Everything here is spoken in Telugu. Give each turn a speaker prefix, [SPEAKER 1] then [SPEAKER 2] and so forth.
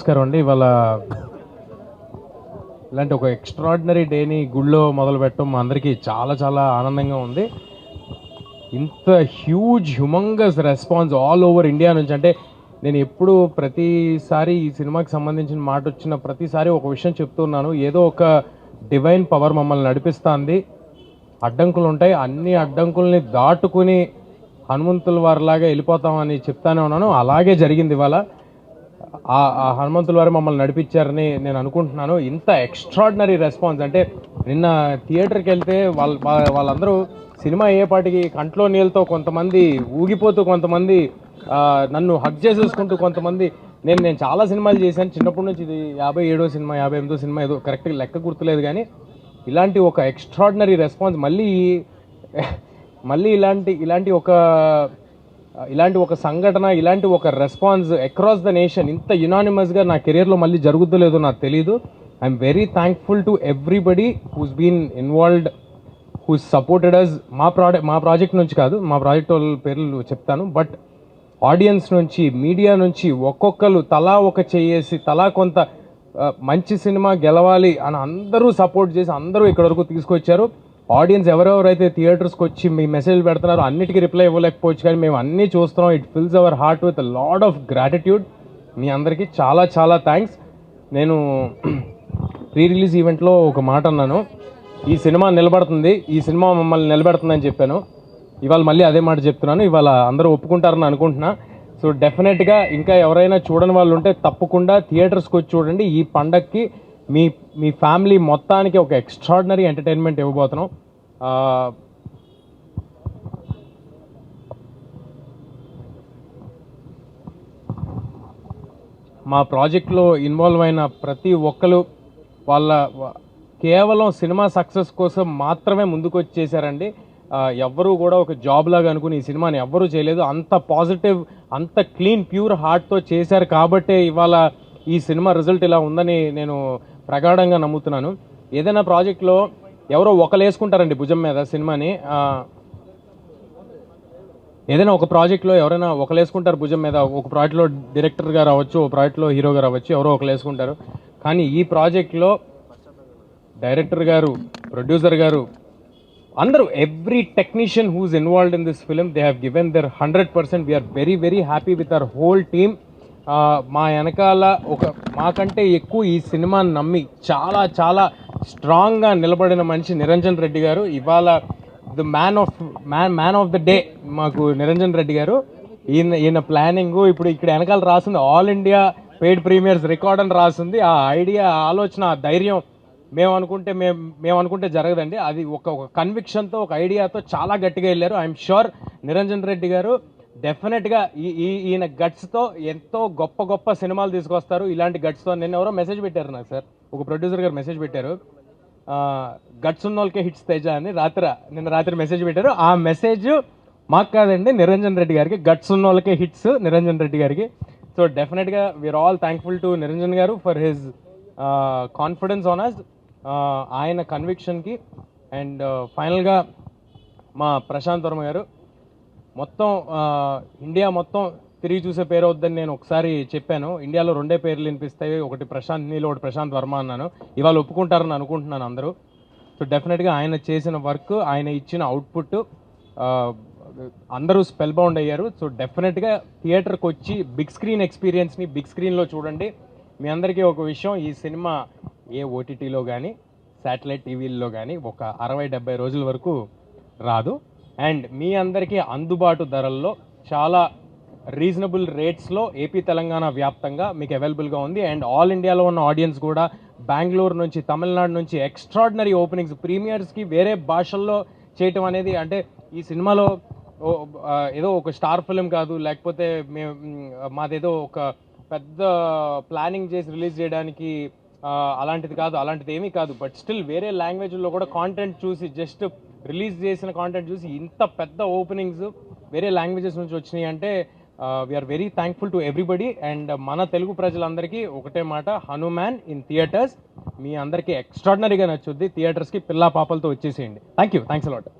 [SPEAKER 1] నమస్కారం అండి. ఇవాళ ఇలాంటి ఒక ఎక్స్ట్రాడినరీ డేని గుళ్ళో మొదలు పెట్టడం మా అందరికీ చాలా చాలా ఆనందంగా ఉంది. ఇంత humongous response all over India నుంచి, అంటే నేను ఎప్పుడు ప్రతిసారి ఈ సినిమాకి సంబంధించిన మాట వచ్చిన ప్రతిసారి ఒక విషయం చెప్తున్నాను. ఏదో ఒక డివైన్ పవర్ మమ్మల్ని నడిపిస్తుంది. అడ్డంకులు ఉంటాయి, అన్ని అడ్డంకుల్ని దాటుకుని హనుమంతుల వారిలాగా వెళ్ళిపోతామని చెప్తానే ఉన్నాను. అలాగే జరిగింది. ఇవాళ ఆ హనుమంతుల వారు మమ్మల్ని నడిపించారని నేను అనుకుంటున్నాను. ఇంత ఎక్స్ట్రాడినరీ రెస్పాన్స్, అంటే నిన్న థియేటర్కి వెళ్తే వాళ్ళందరూ సినిమా అయ్యేపాటికి కంట్లో నీళ్ళతో, కొంతమంది ఊగిపోతూ, కొంతమంది నన్ను హగ్ చేసేసుకుంటూ, కొంతమంది నేను చాలా సినిమాలు చేశాను చిన్నప్పటి నుంచి. ఇది 57వ సినిమా, 58వ సినిమా, ఏదో కరెక్ట్గా లెక్క గుర్తులేదు. కానీ ఇలాంటి ఒక ఎక్స్ట్రాడినరీ రెస్పాన్స్ మళ్ళీ ఇలాంటి ఒక సంఘటన, ఇలాంటి ఒక రెస్పాన్స్ అక్రాస్ ద నేషన్ ఇంత యునానిమస్గా నా కెరియర్లో మళ్ళీ జరుగుతుందో నాకు తెలియదు. I'm very thankful to everybody who's been involved, who's supported us. మా ప్రాజెక్ట్ నుంచి కాదు, మా ప్రాజెక్ట్ వాళ్ళ పేర్లు చెప్తాను, బట్ ఆడియన్స్ నుంచి, మీడియా నుంచి ఒక్కొక్కరు తలా ఒక చేసి, తలా కొంత మంచి సినిమా గెలవాలి అని అందరూ సపోర్ట్ చేసి అందరూ ఇక్కడ వరకు తీసుకొచ్చారు. ఆడియన్స్ ఎవరెవరైతే థియేటర్స్కి వచ్చి మీ మెసేజ్ పెడుతున్నారో అన్నిటికీ రిప్లై ఇవ్వలేకపోవచ్చు, కానీ మేము అన్నీ చూస్తున్నాం. It fills our heart with load of gratitude. మీ అందరికీ చాలా చాలా థ్యాంక్స్. నేను ప్రీ రిలీజ్ ఈవెంట్లో ఒక మాట అన్నాను, ఈ సినిమా నిలబడుతుంది, ఈ సినిమా మమ్మల్ని నిలబెడుతుందని చెప్పాను. ఇవాళ మళ్ళీ అదే మాట చెప్తున్నాను. ఇవాళ అందరూ ఒప్పుకుంటారని అనుకుంటున్నా. సో డెఫినెట్గా ఇంకా ఎవరైనా చూడని వాళ్ళు ఉంటే తప్పకుండా థియేటర్స్కి వచ్చి చూడండి. ఈ పండగకి మీ ఫ్యామిలీ మొత్తానికి ఒక ఎక్స్ట్రాడినరీ ఎంటర్టైన్మెంట్ ఇవ్వబోతున్నాం. మా ప్రాజెక్ట్లో ఇన్వాల్వ్ అయిన ప్రతి ఒక్కరు కేవలం సినిమా సక్సెస్ కోసం మాత్రమే ముందుకు వచ్చి చేశారండి. ఎవ్వరూ కూడా ఒక జాబ్ లాగా అనుకుని ఈ సినిమాని ఎవ్వరూ చేయలేదు. అంత పాజిటివ్, అంత క్లీన్, ప్యూర్ హార్ట్తో చేశారు కాబట్టే ఇవాళ ఈ సినిమా రిజల్ట్ ఇలా ఉందని నేను ప్రగాఢంగా నమ్ముతున్నాను. ఏదైనా ప్రాజెక్ట్లో ఎవరో ఒకరు వేసుకుంటారండి భుజం మీద సినిమాని. ఏదైనా ఒక ప్రాజెక్ట్లో ఎవరైనా ఒకరు వేసుకుంటారు భుజం మీద. ఒక ప్రాజెక్ట్లో డైరెక్టర్గా రావచ్చు, ఒక ప్రాజెక్ట్లో హీరోగా రావచ్చు, ఎవరో ఒకరు వేసుకుంటారు. కానీ ఈ ప్రాజెక్ట్లో డైరెక్టర్ గారు, ప్రొడ్యూసర్ గారు, అందరూ, every technician who's involved in this film, they have given their 100%. We're very very happy with our whole team. మా వెనకాల మాకంటే ఎక్కువ ఈ సినిమాని నమ్మి చాలా చాలా స్ట్రాంగ్గా నిలబడిన మనిషి నిరంజన్ రెడ్డి గారు. ఇవాళ the man of the day మాకు నిరంజన్ రెడ్డి గారు. ఈయన ప్లానింగ్, ఇప్పుడు ఇక్కడ వెనకాల రాసింది all India paid premieres record అని రాసింది. ఆ ఐడియా, ఆలోచన, ఆ ధైర్యం మేము అనుకుంటే జరగదండి. అది ఒక కన్విక్షన్తో, ఒక ఐడియాతో చాలా గట్టిగా వెళ్ళారు. ఐఎమ్ షూర్ నిరంజన్ రెడ్డి గారు డెఫినెట్గా ఈయన గట్స్తో ఎంతో గొప్ప గొప్ప సినిమాలు తీసుకొస్తారు. ఇలాంటి గట్స్తో నిన్న ఎవరో మెసేజ్ పెట్టారు నాకు, సార్, ఒక ప్రొడ్యూసర్ గారు మెసేజ్ పెట్టారు, గట్స్ ఉన్న వాళ్ళకే హిట్స్ తేజ అని నిన్న రాత్రి మెసేజ్ పెట్టారు. ఆ మెసేజ్ మాకు కాదండి, నిరంజన్ రెడ్డి గారికి. గట్స్ ఉన్న వాళ్ళకే హిట్స్ నిరంజన్ రెడ్డి గారికి. సో డెఫినెట్గా we are all thankful to Niranjan garu for his confidence on us, ఆయన కన్విక్షన్కి. అండ్ ఫైనల్గా మా ప్రశాంత్ వర్మ గారు, మొత్తం ఇండియా మొత్తం తిరిగి చూసే పేరు అవుద్దని నేను ఒకసారి చెప్పాను. ఇండియాలో 2 పేర్లు వినిపిస్తాయి, ఒకటి ప్రశాంత్ నీల్, ఒకటి ప్రశాంత్ వర్మ అన్నాను. ఇవాళ ఒప్పుకుంటారని అనుకుంటున్నాను అందరూ. సో డెఫినెట్గా ఆయన చేసిన వర్క్, ఆయన ఇచ్చిన అవుట్పుట్ అందరూ స్పెల్ బౌండ్ అయ్యారు. సో డెఫినెట్గా థియేటర్కి వచ్చి బిగ్ స్క్రీన్ ఎక్స్పీరియన్స్ని బిగ్ స్క్రీన్లో చూడండి. మీ అందరికీ ఒక విషయం, ఈ సినిమా ఏ ఓటీటీలో కానీ శాటిలైట్ టీవీల్లో కానీ ఒక 60-70 రోజుల వరకు రాదు. అండ్ మీ అందరికీ అందుబాటు ధరల్లో, చాలా రీజనబుల్ రేట్స్లో ఏపీ తెలంగాణ వ్యాప్తంగా మీకు అవైలబుల్గా ఉంది. అండ్ ఆల్ ఇండియాలో ఉన్న ఆడియన్స్ కూడా, బెంగళూరు నుంచి, తమిళనాడు నుంచి ఎక్స్ట్రాడినరీ ఓపెనింగ్స్, ప్రీమియర్స్కి వేరే భాషల్లో చేయటం అనేది, అంటే ఈ సినిమాలో ఏదో ఒక స్టార్ ఫిలిం కాదు, లేకపోతే మాదేదో ఒక పెద్ద ప్లానింగ్ చేసి రిలీజ్ చేయడానికి అలాంటిది ఏమీ కాదు. బట్ స్టిల్ వేరే లాంగ్వేజ్లో కూడా కాంటెంట్ చూసి, జస్ట్ రిలీజ్ చేసిన కాంటెంట్ చూసి ఇంత పెద్ద ఓపెనింగ్స్ వేరే లాంగ్వేజెస్ నుంచి వచ్చినాయి అంటే we're very thankful to everybody. And మన తెలుగు ప్రజలందరికీ ఒకటే మాట, హనుమాన్ ఇన్ థియేటర్స్. మీ అందరికీ ఎక్స్ట్రాడినరీగా నచ్చుద్ది. థియేటర్స్కి పిల్లా పాపలతో వచ్చేసేయండి. Thanks a lot.